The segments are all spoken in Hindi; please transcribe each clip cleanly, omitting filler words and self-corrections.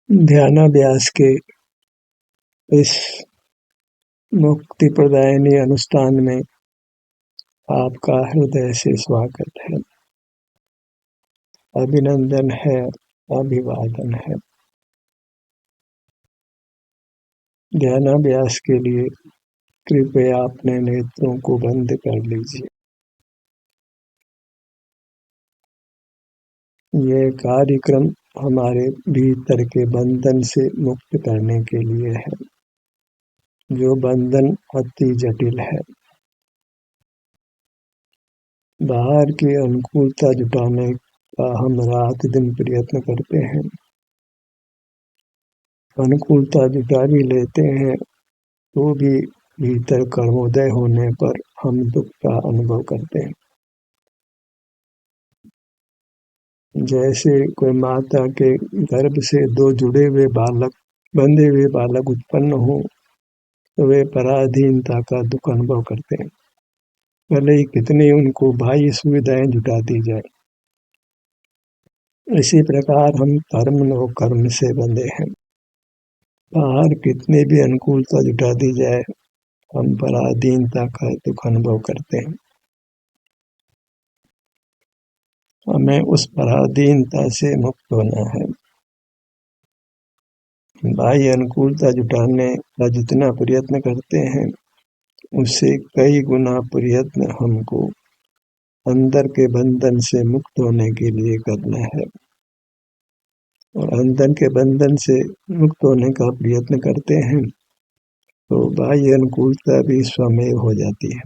ध्यानाभ्यास के इस मुक्ति प्रदायनी अनुष्ठान में आपका हृदय से स्वागत है, अभिनंदन है, अभिवादन है। ध्यानाभ्यास के लिए कृपया अपने नेत्रों को बंद कर लीजिए। यह कार्यक्रम हमारे भीतर के बंधन से मुक्त करने के लिए है, जो बंधन अति जटिल है। बाहर की अनुकूलता जुटाने का हम रात दिन प्रयत्न करते हैं। अनुकूलता जुटा भी लेते हैं तो भी भीतर कर्मोदय होने पर हम दुख का अनुभव करते हैं। जैसे कोई माता के गर्भ से दो बंधे हुए बालक उत्पन्न हो तो वे पराधीनता का दुख अनुभव करते हैं, भले ही कितनी उनको बाह्य सुविधाएं जुटा दी जाए। इसी प्रकार हम कर्म और कर्म से बंधे हैं। बाहर कितनी भी अनुकूलता जुटा दी जाए, हम पराधीनता का दुख अनुभव करते हैं। हमें उस पराधीनता से मुक्त होना है। बाह्य अनुकूलता जुटाने का जितना प्रयत्न करते हैं, उससे कई गुना प्रयत्न हमको अंदर के बंधन से मुक्त होने के लिए करना है। और अंदर के बंधन से मुक्त होने का प्रयत्न करते हैं तो बाह्य अनुकूलता भी स्वमेव हो जाती है।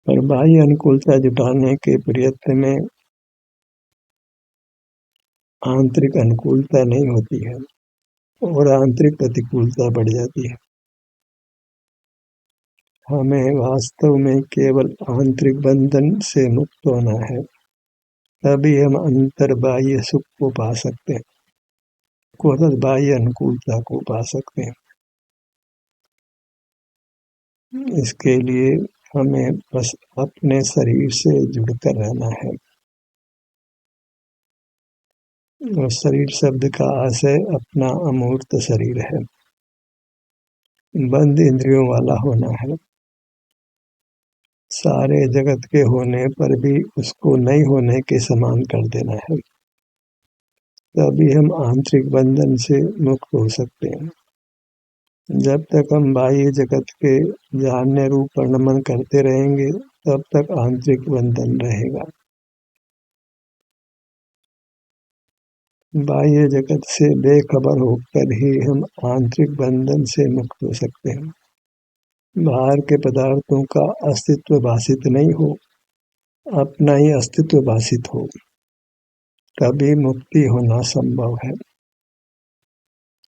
पर बाह्य अनुकूलता जुटाने के प्रयत्न में आंतरिक अनुकूलता नहीं होती है और आंतरिक प्रतिकूलता बढ़ जाती है। हमें वास्तव में केवल आंतरिक बंधन से मुक्त होना है, तभी हम अंतर बाह्य सुख को पा सकते हैं, बाह्य अनुकूलता को पा सकते हैं। इसके लिए हमें बस अपने शरीर से जुड़कर रहना है। और शरीर शब्द का आशय अपना अमूर्त शरीर है, बंद इंद्रियों वाला होना है। सारे जगत के होने पर भी उसको नहीं होने के समान कर देना है, तभी हम आंतरिक बंधन से मुक्त हो सकते हैं। जब तक हम बाह्य जगत के जानने रूप पर नमन करते रहेंगे, तब तक आंतरिक बंधन रहेगा। बाह्य जगत से बेखबर होकर ही हम आंतरिक बंधन से मुक्त हो सकते हैं। बाहर के पदार्थों का अस्तित्व भाषित नहीं हो, अपना ही अस्तित्व भाषित हो, तभी मुक्ति होना संभव है।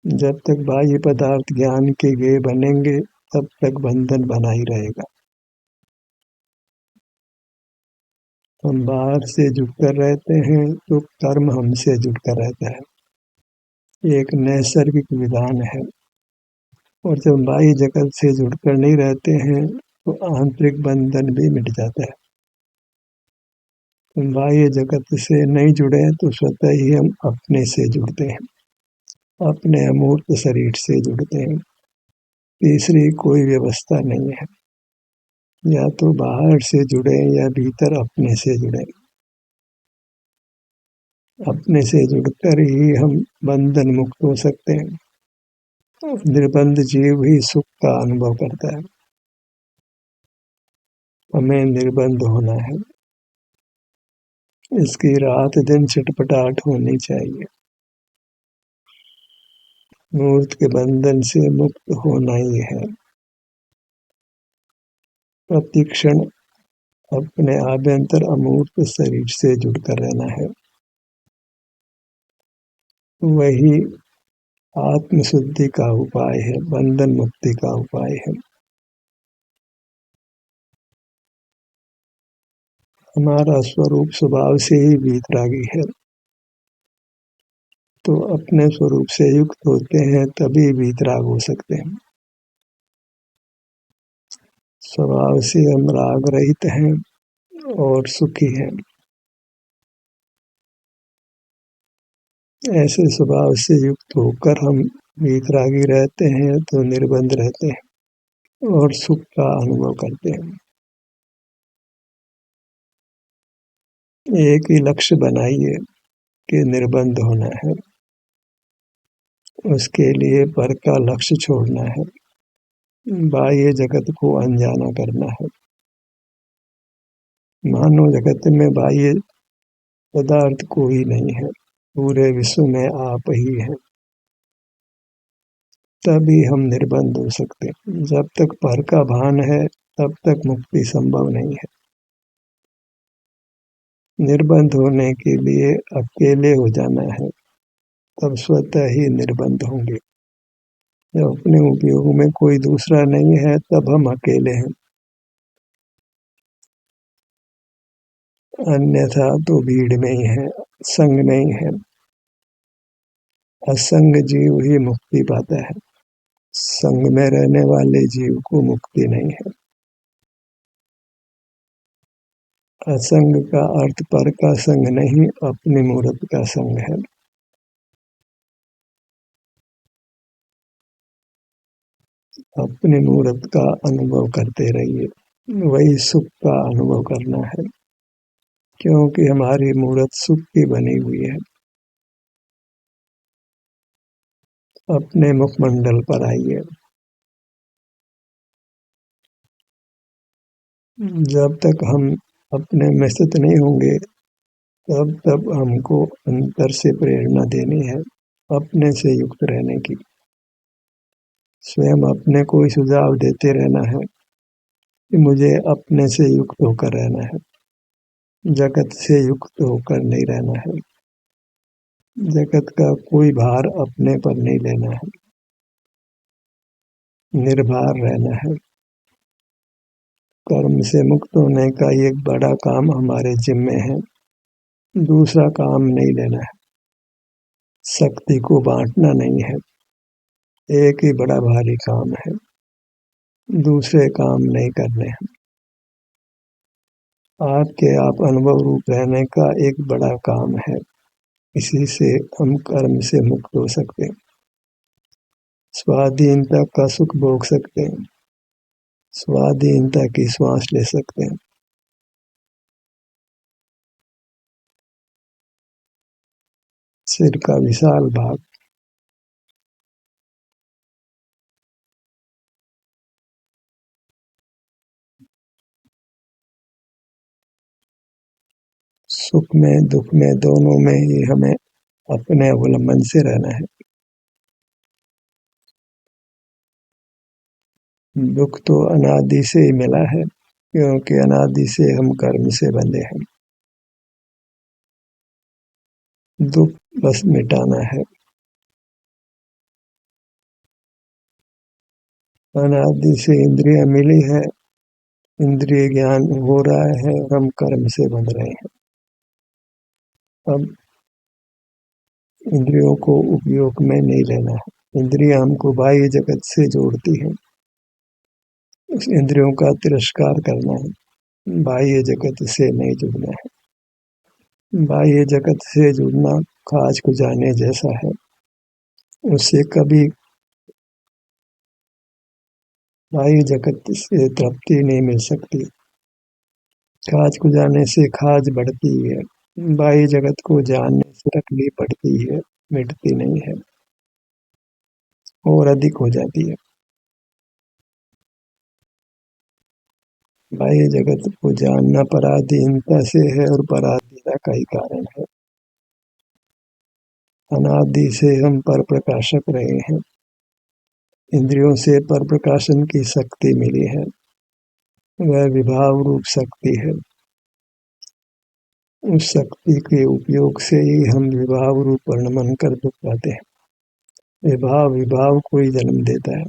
जब तक बाह्य पदार्थ ज्ञान के गेय बनेंगे, तब तक बंधन बना ही रहेगा। हम बाहर से जुड़कर रहते हैं तो कर्म हमसे जुड़कर रहता है, एक नैसर्गिक विधान है। और जब बाह्य जगत से जुड़कर नहीं रहते हैं तो आंतरिक बंधन भी मिट जाता है। बाह्य जगत से नहीं जुड़े तो स्वतः ही हम अपने से जुड़ते हैं, अपने अमूर्त शरीर से जुड़ते हैं। तीसरी कोई व्यवस्था नहीं है, या तो बाहर से जुड़े या भीतर अपने से जुड़े। अपने से जुड़कर ही हम बंधन मुक्त हो सकते हैं। निर्बंध जीव ही सुख का अनुभव करता है। हमें निर्बंध होना है, इसकी रात दिन छटपटाहट होनी चाहिए। मूर्त के बंधन से मुक्त होना ही है। प्रतिक्षण अपने आभ्यंतर अमूर्त शरीर से जुड़कर रहना है। वही आत्मशुद्धि का उपाय है, बंधन मुक्ति का उपाय है। हमारा स्वरूप स्वभाव से ही वीतरागी है, तो अपने स्वरूप से युक्त होते हैं तभी वीतराग हो सकते हैं। स्वभाव से हम राग रहित हैं और सुखी हैं। ऐसे स्वभाव से युक्त होकर हम वितरागी रहते हैं तो निर्बंध रहते हैं और सुख का अनुभव करते हैं। एक ही लक्ष्य बनाइए कि निर्बंध होना है, उसके लिए पर का लक्ष्य छोड़ना है, बाह्य जगत को अनजाना करना है। मानव जगत में बाह्य पदार्थ कोई नहीं है, पूरे विश्व में आप ही हैं। तभी हम निर्बंध हो सकते हैं। जब तक पर का भान है तब तक मुक्ति संभव नहीं है। निर्बंध होने के लिए अकेले हो जाना है, तब स्वतः ही निर्बंध होंगे। जब अपने उपयोग में कोई दूसरा नहीं है तब हम अकेले हैं, अन्यथा तो भीड़ में ही है, संग नहीं है। असंग जीव ही मुक्ति पाता है, संग में रहने वाले जीव को मुक्ति नहीं है। असंग का अर्थ पर का संग नहीं, अपने मूर्त का संग है। अपने मूर्त का अनुभव करते रहिए, वही सुख का अनुभव करना है, क्योंकि हमारी मूर्त सुख की बनी हुई है। अपने मुखमंडल पर आइए। जब तक हम अपने में स्थित नहीं होंगे तब तक हमको अंतर से प्रेरणा देनी है, अपने से युक्त रहने की। स्वयं अपने को ही सुझाव देते रहना है कि मुझे अपने से युक्त होकर रहना है, जगत से युक्त होकर नहीं रहना है। जगत का कोई भार अपने पर नहीं लेना है, निर्भर रहना है। कर्म से मुक्त होने का एक बड़ा काम हमारे जिम्मे है, दूसरा काम नहीं लेना है। शक्ति को बांटना नहीं है, एक ही बड़ा भारी काम है, दूसरे काम नहीं करने हैं। आपके आप अनुभव रूप रहने का एक बड़ा काम है, इसी से हम कर्म से मुक्त हो सकते हैं, स्वाधीनता का सुख भोग सकते हैं, स्वाधीनता की श्वास ले सकते हैं। सिर का विशाल भाग। सुख में दुख में दोनों में ही हमें अपने अवलंबन से रहना है। दुख तो अनादि से ही मिला है, क्योंकि अनादि से हम कर्म से बंधे हैं। दुख बस मिटाना है। अनादि से इंद्रियां मिली है, इंद्रिय ज्ञान हो रहा है, हम कर्म से बंध रहे हैं। अब इंद्रियों को उपयोग में नहीं लेना है। इंद्रियां हमको बाह्य जगत से जोड़ती हैं, उस इंद्रियों का तिरस्कार करना है, बाह्य जगत से नहीं जुड़ना है। बाह्य जगत से जुड़ना खाज को जाने जैसा है, उससे कभी बाह्य जगत से तृप्ति नहीं मिल सकती। खाज को जाने से खाज बढ़ती है, बाह्य जगत को जानने से तकलीफ बढ़ती है, मिटती नहीं है और अधिक हो जाती है। बाह्य जगत को जानना पराधीनता से है और पराधीनता का ही कारण है। अनादि से हम पर प्रकाशक रहे हैं, इंद्रियों से पर प्रकाशन की शक्ति मिली है, वह विभाव रूप शक्ति है। उस शक्ति के उपयोग से ही हम विभाव रूप परिणमन कर दुख पाते हैं। विभाव विभाव को ही जन्म देता है।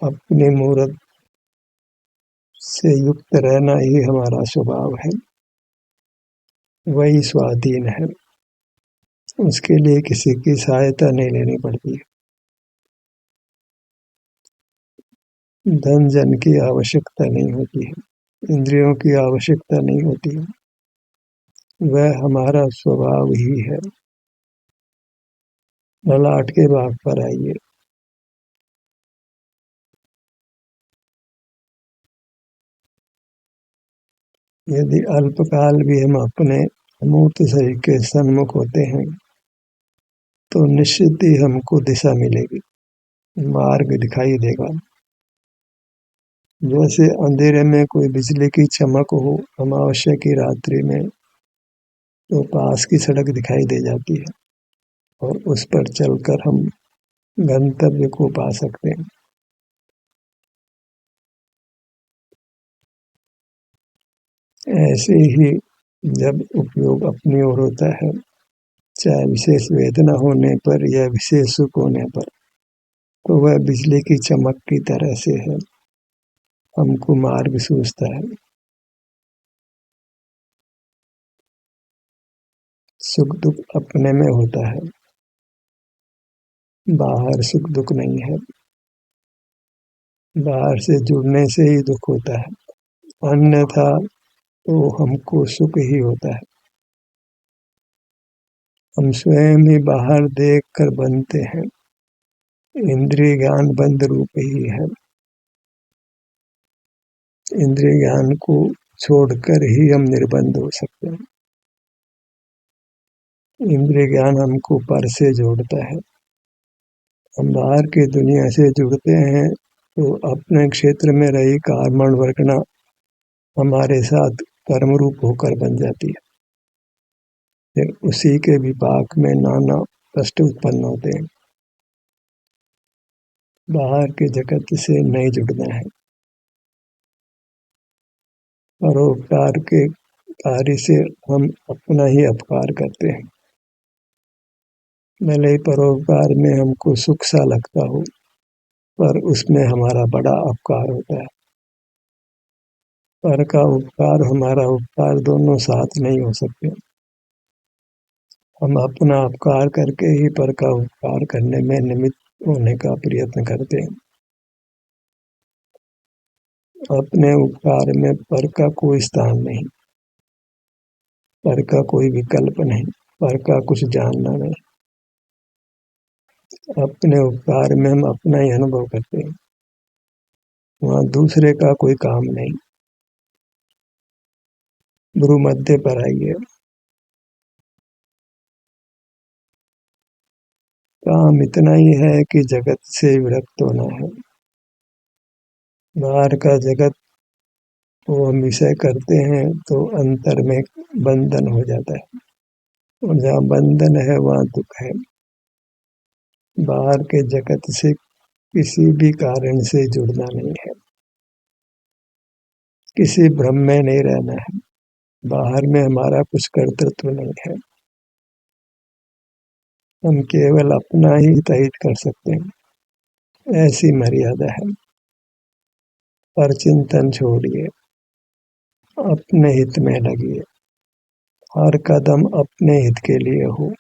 अपने मूर्त से युक्त रहना ही हमारा स्वभाव है, वही स्वाधीन है। उसके लिए किसी की सहायता नहीं लेनी पड़ती है, धन जन की आवश्यकता नहीं होती है। इंद्रियों की आवश्यकता नहीं होती, वह हमारा स्वभाव ही है। ललाट के भाग पर आइए। यदि अल्पकाल भी हम अपने अमूर्त शरीर के सन्मुख होते हैं तो निश्चित ही हमको दिशा मिलेगी, मार्ग दिखाई देगा। जैसे अंधेरे में कोई बिजली की चमक हो अमावस्या की रात्रि में, तो पास की सड़क दिखाई दे जाती है और उस पर चलकर हम गंतव्य को पा सकते हैं। ऐसे ही जब उपयोग अपनी ओर होता है, चाहे विशेष वेदना होने पर या विशेष सुख होने पर, तो वह बिजली की चमक की तरह से है, हमको मार्ग सूझता है। सुख दुख अपने में होता है, बाहर सुख दुख नहीं है। बाहर से जुड़ने से ही दुख होता है, अन्यथा तो हमको सुख ही होता है। हम स्वयं ही बाहर देख कर बनते हैं, इंद्रिय ज्ञान बंद रूप ही है। इंद्रिय ज्ञान को छोड़कर ही हम निर्बंध हो सकते हैं। इंद्रिय ज्ञान हमको पर से जोड़ता है। हम बाहर की दुनिया से जुड़ते हैं तो अपने क्षेत्र में रही कार्बन वर्गना हमारे साथ कर्म रूप होकर बन जाती है। फिर उसी के विपाक में नाना कष्ट उत्पन्न होते हैं। बाहर के जगत से नहीं जुड़ना है। परोपकार के कार्य से हम अपना ही अपकार करते हैं। भले ही परोपकार में हमको सुख सा लगता हो, पर उसमें हमारा बड़ा अपकार होता है। पर का उपकार हमारा उपकार दोनों साथ नहीं हो सकते। हम अपना अपकार करके ही पर का उपकार करने में निमित्त होने का प्रयत्न करते हैं। अपने उपकार में पर का कोई स्थान नहीं, पर का कोई विकल्प नहीं, पर का कुछ जानना नहीं। अपने उपकार में हम अपना ही अनुभव करते हैं, वहाँ दूसरे का कोई काम नहीं। गुरु मध्य पर आइए। काम इतना ही है कि जगत से विरक्त होना है। बाहर का जगत वो हम विषय करते हैं तो अंतर में बंधन हो जाता है, और जहाँ बंधन है वहाँ दुख है। बाहर के जगत से किसी भी कारण से जुड़ना नहीं है, किसी भ्रम में नहीं रहना है। बाहर में हमारा कुछ कर्तृत्व नहीं है, हम केवल अपना ही हित कर सकते हैं, ऐसी मर्यादा है। पर चिंतन छोड़िए, अपने हित में लगिए। हर कदम अपने हित के लिए हो,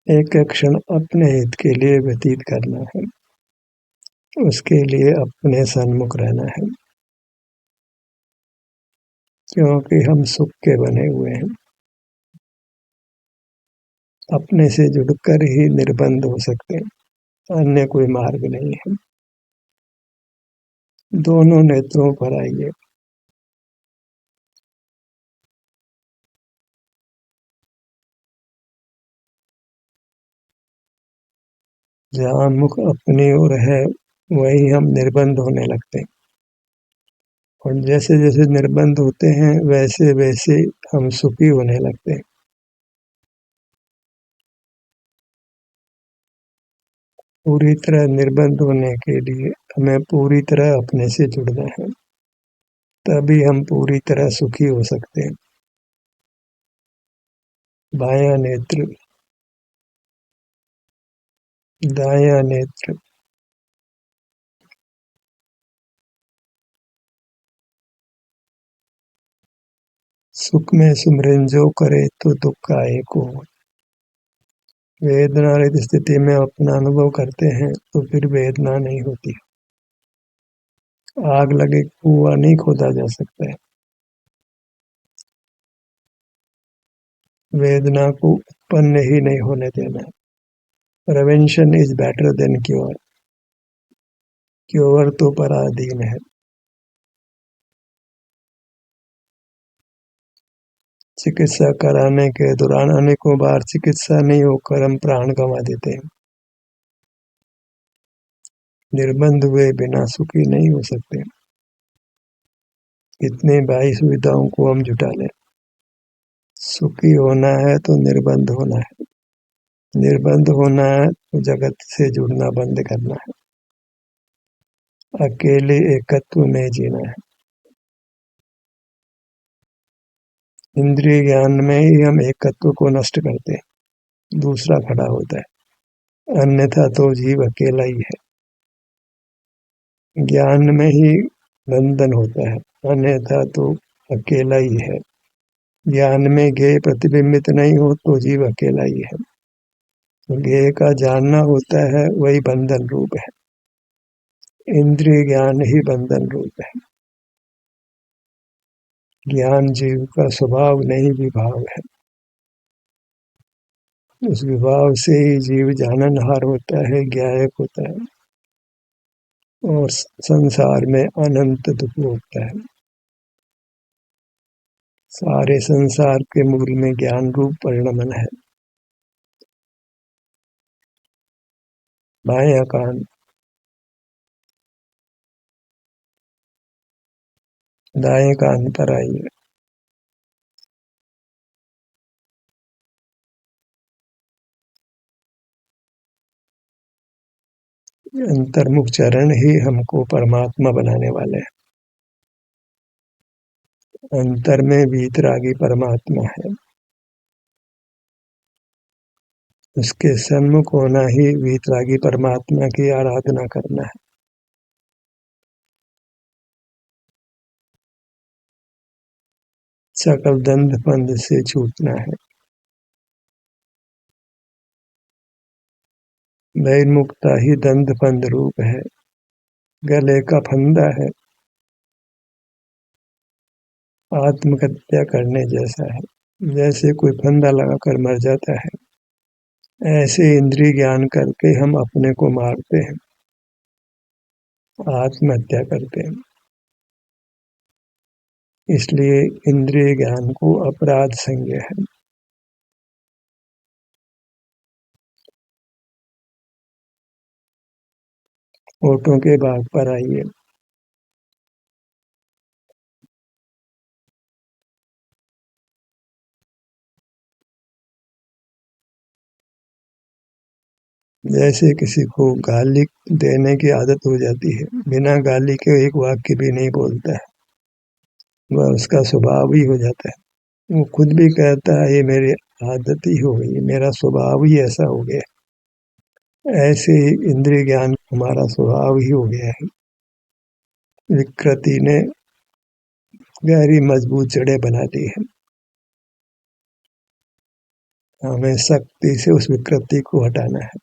एक क्षण अपने हित के लिए व्यतीत करना है, उसके लिए अपने सन्मुख रहना है, क्योंकि हम सुख के बने हुए हैं। अपने से जुड़कर ही निर्बंध हो सकते हैं, अन्य कोई मार्ग नहीं है। दोनों नेत्रों पर आइए। जहाँ मुख अपनी ओर है वही हम निर्बंध होने लगते हैं, और जैसे जैसे निर्बंध होते हैं वैसे वैसे हम सुखी होने लगते हैं। पूरी तरह निर्बंध होने के लिए हमें पूरी तरह अपने से जुड़ना है, तभी हम पूरी तरह सुखी हो सकते हैं। बायां नेत्र, दायां नेत्र। सुख में सुमरन जो करे तो दुख का एक हो। वेदना रहित स्थिति में अपना अनुभव करते हैं तो फिर वेदना नहीं होती। आग लगे कुआं नहीं खोदा जा सकता है। वेदना को उत्पन्न ही नहीं होने देना है। Prevention is better than cure. Cure तो पराधीन है। चिकित्सा कराने के दौरान अनेकों बार चिकित्सा नहीं होकर हम प्राण गंवा देते हैं। निर्बंध हुए बिना सुखी नहीं हो सकते। कितने बाई सुविधाओं को हम जुटा लें। सुखी होना है तो निर्बंध होना है। निर्बंध होना है तो जगत से जुड़ना बंद करना है। अकेले एकत्व में जीना है। इंद्रिय ज्ञान में ही हम एकत्व को नष्ट करते हैं, दूसरा खड़ा होता है, अन्यथा तो जीव अकेला ही है। ज्ञान में ही बंधन होता है, अन्यथा तो अकेला ही है। ज्ञान में ज्ञेय प्रतिबिंबित नहीं हो तो जीव अकेला ही है। ज्ञेय का जानना होता है, वही बंधन रूप है। इंद्रिय ज्ञान ही बंधन रूप है। ज्ञान जीव का स्वभाव नहीं विभाव है। उस विभाव से ही जीव जाननहार होता है, ज्ञायक होता है और संसार में अनंत दुख होता है। सारे संसार के मूल में ज्ञान रूप परिणमन है। बायां कान, दाएं कान पर आइए। अंतर्मुख चरण ही हमको परमात्मा बनाने वाले हैं। अंतर में वीतरागी परमात्मा है। उसके सन्मुख होना ही वीतरागी परमात्मा की आराधना करना है। सकल दंड फंद से छूटना है। भयमुक्ता ही दंड फंद रूप है, गले का फंदा है। आत्महत्या करने जैसा है। जैसे कोई फंदा लगाकर मर जाता है, ऐसे इंद्रिय ज्ञान करके हम अपने को मारते हैं, आत्महत्या करते हैं। इसलिए इंद्रिय ज्ञान को अपराध संज्ञा है। होठों के भाग पर आइए। जैसे किसी को गाली देने की आदत हो जाती है, बिना गाली के एक वाक्य भी नहीं बोलता है, वह उसका स्वभाव ही हो जाता है। वो खुद भी कहता है ये मेरी आदत ही हो गई, मेरा स्वभाव ही ऐसा हो गया। ऐसे ही इंद्रिय ज्ञान हमारा स्वभाव ही हो गया है। विकृति ने गहरी मजबूत जड़ें बना दी है। हमें सख्ती से उस विकृति को हटाना है,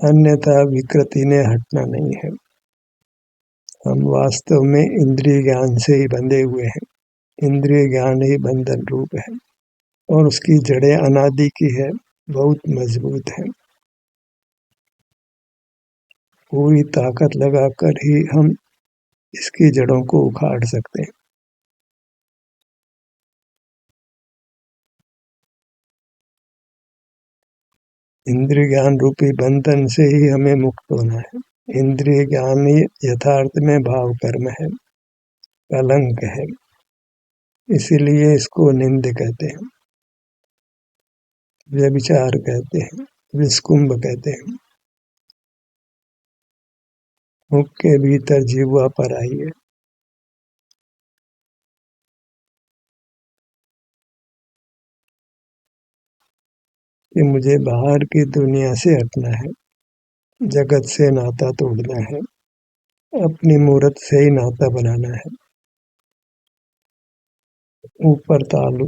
अन्यथा विकृति ने हटना नहीं है। हम वास्तव में इंद्रिय ज्ञान से ही बंधे हुए हैं। इंद्रिय ज्ञान ही बंधन रूप है और उसकी जड़ें अनादि की है, बहुत मजबूत है। पूरी ताकत लगाकर ही हम इसकी जड़ों को उखाड़ सकते हैं। इंद्रिय ज्ञान रूपी बंधन से ही हमें मुक्त होना है। इंद्रिय ज्ञान ही यथार्थ में भाव कर्म है, कलंक है। इसीलिए इसको निंद कहते हैं, व्यभिचार कहते हैं, विस्कुंभ कहते हैं। मुख के भीतर जीवा पर आइए। कि मुझे बाहर की दुनिया से हटना है, जगत से नाता तोड़ना है, अपनी मूर्त से ही नाता बनाना है। ऊपर तालु,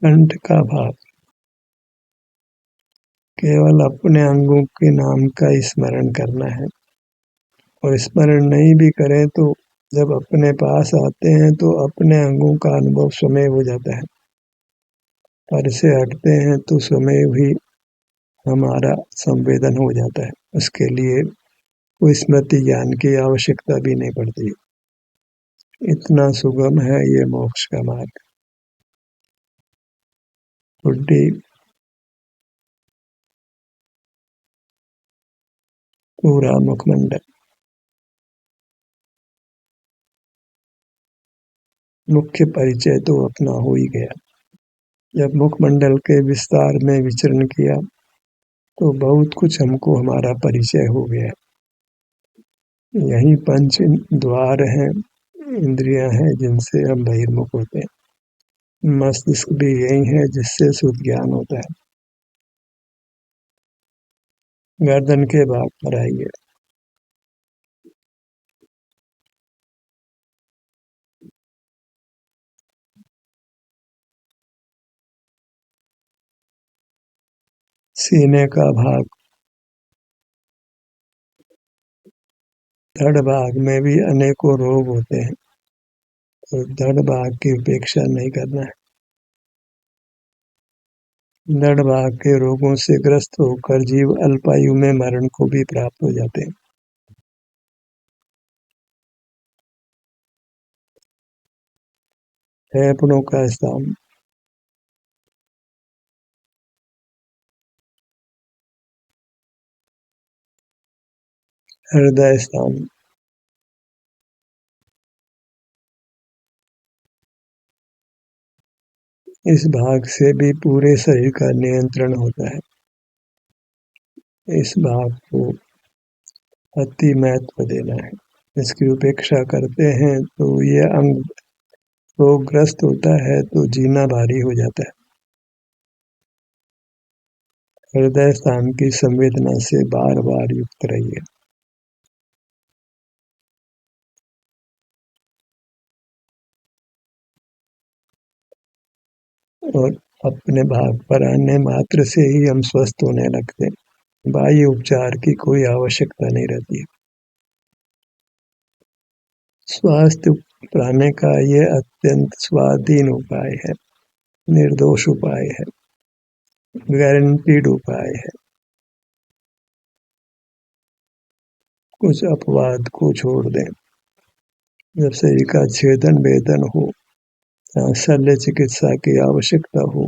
कंठ का भाग, केवल अपने अंगों के नाम का स्मरण करना है, और स्मरण नहीं भी करें तो जब अपने पास आते हैं तो अपने अंगों का अनुभव स्वयं हो जाता है, पर से हटते हैं तो स्वयं ही हमारा संवेदन हो जाता है। उसके लिए कोई स्मृति ज्ञान की आवश्यकता भी नहीं पड़ती। इतना सुगम है ये मोक्ष का मार्ग। बुद्धि पूरा मुखमंडल। मुख्य परिचय तो अपना हो ही गया। जब मुखमंडल के विस्तार में विचरण किया तो बहुत कुछ हमको हमारा परिचय हो गया। यही पंच द्वार हैं, इंद्रियां हैं जिनसे हम बहिर्मुख होते हैं। मस्तिष्क भी यही है जिससे शुद्ध ज्ञान होता है। गर्दन के भाग पर आइए। सीने का भाग। धड़ भाग में भी अनेकों रोग होते हैं, तो धड़ भाग की उपेक्षा नहीं करना है। धड़ भाग के रोगों से ग्रस्त होकर जीव अल्पायु में मरण को भी प्राप्त हो जाते हैं। फेफड़ों का स्थान। हृदय स्थान। इस भाग से भी पूरे शरीर का नियंत्रण होता है। इस भाग को अति महत्व देना है। इसकी उपेक्षा करते हैं तो ये अंग रोगग्रस्त होता है तो जीना भारी हो जाता है। हृदय स्थान की संवेदना से बार बार युक्त रहिए। और अपने भाग पर आने मात्र से ही हम स्वस्थ होने लगते हैं। बाह्य उपचार की कोई आवश्यकता नहीं रहती है। स्वास्थ्य पाने का ये अत्यंत स्वाधीन उपाय है, निर्दोष उपाय है, गारंटीड उपाय है। कुछ अपवाद को छोड़ दें। जब शरीर का छेदन वेदन हो, शल्य चिकित्सा की आवश्यकता हो,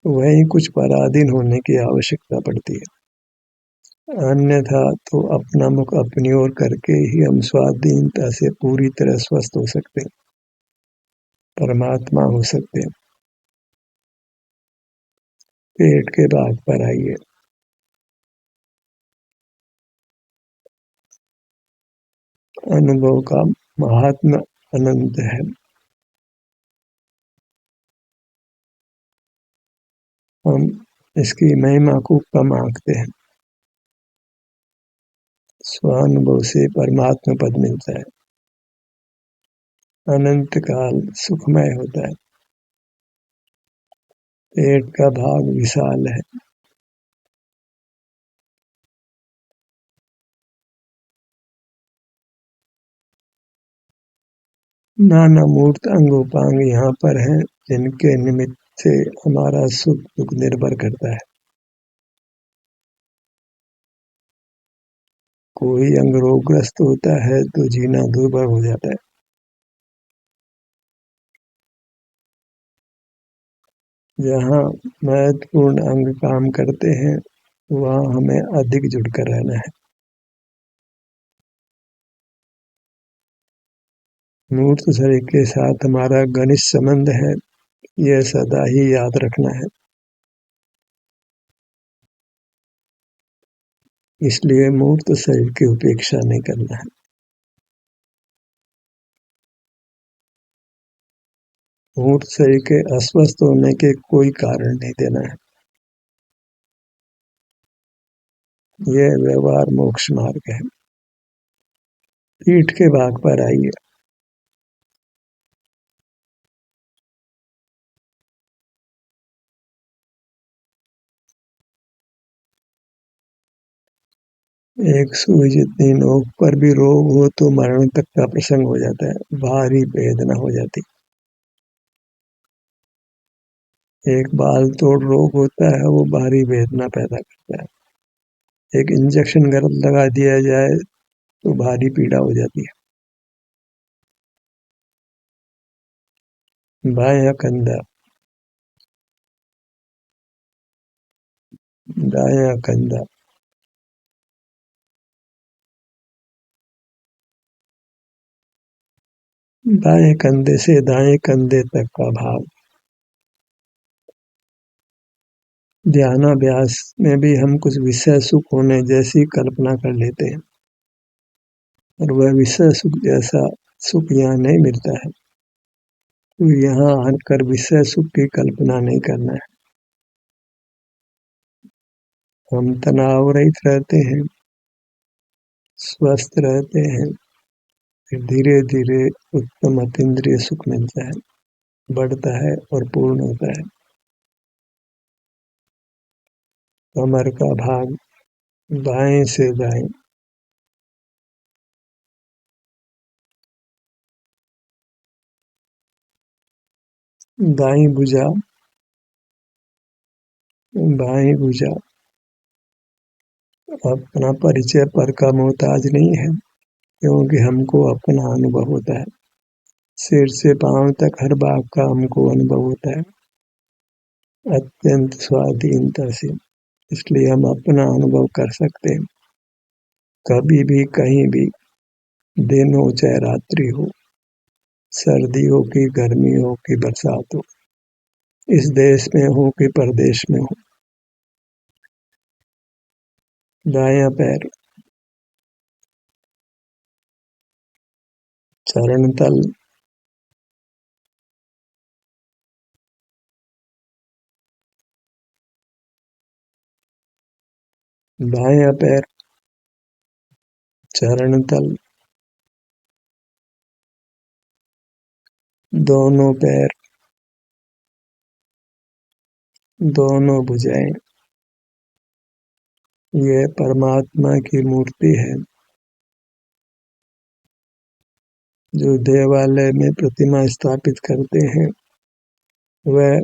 वहीं कुछ पराधीन होने की आवश्यकता पड़ती है। अन्यथा तो अपना मुख अपनी ओर करके ही हम स्वाधीनता से पूरी तरह स्वस्थ हो सकते हैं, परमात्मा हो सकते हैं। पेट के भाग पर आइए। अनुभव का महात्मा अनंत है। हम इसकी महिमा को कम आंकते हैं। स्वानुभव से परमात्मा पद मिलता है। अनंत काल सुखमय होता है। पेट का भाग विशाल है। नाना मूर्त अंगोपांग यहाँ पर हैं जिनके निमित्त से हमारा सुख दुख निर्भर करता है। कोई अंग रोगग्रस्त होता है तो जीना दुर्भर हो जाता है। जहाँ महत्वपूर्ण अंग काम करते हैं वहाँ हमें अधिक जुड़कर रहना है। मूर्त शरीर के साथ हमारा घनिष्ठ संबंध है, यह सदा ही याद रखना है। इसलिए मूर्त शरीर की उपेक्षा नहीं करना है। मूर्त शरीर के अस्वस्थ होने के कोई कारण नहीं देना है। यह व्यवहार मोक्ष मार्ग है। पीठ के भाग पर आइए। एक सुई जितनी नोक पर भी रोग हो तो मरण तक का प्रसंग हो जाता है, भारी वेदना हो जाती। एक बाल तोड़ रोग होता है, वो भारी वेदना पैदा करता है। एक इंजेक्शन गलत लगा दिया जाए तो भारी पीड़ा हो जाती है। बायां कंधा, दायां कंधा, बाएं कंधे से दाएं कंधे तक का भाग। ध्यानाभ्यास में भी हम कुछ विषय सुख होने जैसी कल्पना कर लेते हैं, और वह विषय सुख जैसा सुख यहाँ नहीं मिलता है। तो यहाँ आकर विषय सुख की कल्पना नहीं करना है। हम तनाव रहित रहते हैं, स्वस्थ रहते हैं, फिर धीरे धीरे उत्तम अतीन्द्रिय सुख मिलता है, बढ़ता है और पूर्ण होता है। कमर का भाग, बाएं से दाएं, दाईं भुजा, बाएं भुजा। अपना परिचय पर का मोहताज नहीं है, क्योंकि हमको अपना अनुभव होता है। सिर से पांव तक हर भाग का हमको अनुभव होता है, अत्यंत स्वाधीनता से। इसलिए हम अपना अनुभव कर सकते हैं, कभी भी कहीं भी, दिन हो चाहे रात्रि हो, सर्दी हो कि गर्मी हो कि बरसात हो, इस देश में हो कि परदेश में हो। दायां पैर, चरण तल, बायां पैर, चरण तल, दोनों पैर, दोनों भुजाएं। यह परमात्मा की मूर्ति है, जो देवालय में प्रतिमा स्थापित करते हैं, वह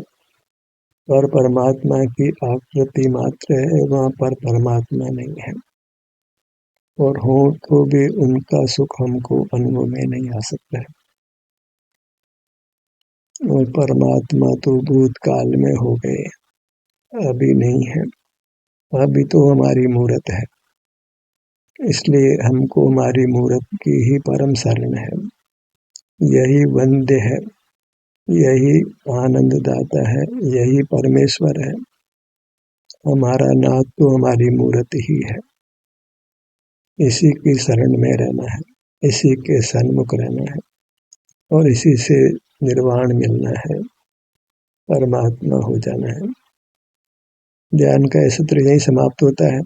पर परमात्मा की आकृति मात्र है, वहाँ पर परमात्मा नहीं है। और हो तो भी उनका सुख हमको अनुभव में नहीं आ सकता है। और परमात्मा तो भूतकाल में हो गए, अभी नहीं है। अभी तो हमारी मूरत है, इसलिए हमको हमारी मूरत की ही परम शरण है। यही वंद्य है, यही आनंद दाता है, यही परमेश्वर है। हमारा नाथ तो हमारी मूरत ही है। इसी की शरण में रहना है, इसी के सन्मुख रहना है, और इसी से निर्वाण मिलना है, परमात्मा हो जाना है। ध्यान का सत्र यही समाप्त होता है।